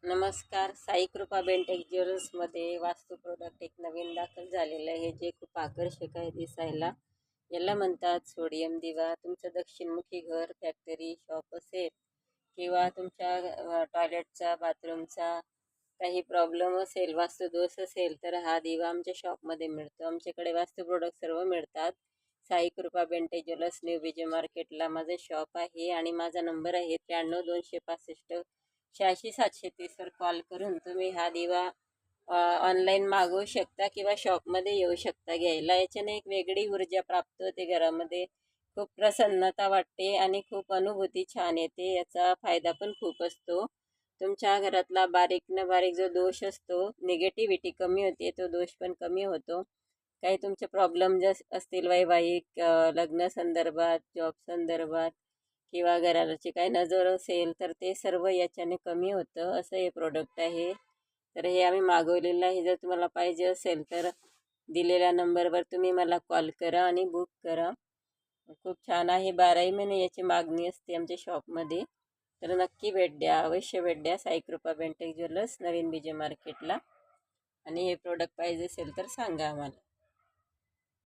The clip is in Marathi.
नमस्कार. साई कृपा बेंटेक ज्वेलर्समध्ये वास्तू प्रोडक्ट एक नवीन दाखल झालेलं आहे, जे खूप आकर्षक आहे दिसायला. याला म्हणतात सोडियम दिवा. तुमचं दक्षिणमुखी घर, फॅक्टरी, शॉप असेल किंवा तुमच्या टॉयलेटचा, बाथरूमचा काही प्रॉब्लेम असेल, वास्तुदोष असेल, तर हा दिवा आमच्या शॉपमध्ये मिळतो. आमच्याकडे वास्तू प्रोडक्ट सर्व मिळतात. साई कृपा बेंटेक ज्वेलर्स, न्यू विजय मार्केटला माझं शॉप आहे आणि माझा नंबर आहे 93 265 86 730 वर कॉल करून तुम्ही हा दिवा ऑनलाईन मागवू शकता किंवा शॉपमध्ये येऊ शकता घ्यायला. याच्याने एक वेगळी ऊर्जा प्राप्त होते घरामध्ये, खूप प्रसन्नता वाटते आणि खूप अनुभूती छान येते. याचा फायदा पण खूप असतो. तुमच्या घरातला बारीक न बारीक जो दोष असतो, निगेटिव्हिटी कमी होते, तो दोष पण कमी होतो. काही तुमचे प्रॉब्लेम असतील वैवाहिक, लग्न संदर्भात, जॉब संदर्भात किंवा घराची काही नजर असेल, तर ते सर्व याच्याने कमी होतं. असं हे प्रोडक्ट आहे. तर हे आम्ही मागवलेलं आहे. जर तुम्हाला पाहिजे असेल तर दिलेल्या नंबरवर तुम्ही मला कॉल करा आणि बुक करा. खूप छान आहे. 12ही महिने याची मागणी असते आमच्या शॉपमध्ये. तर नक्की भेट द्या, अवश्य भेट द्या साईकृपा बेंटेक ज्वेलर्स, नवीन विजय मार्केटला. आणि हे प्रोडक्ट पाहिजे असेल तर सांगा आम्हाला.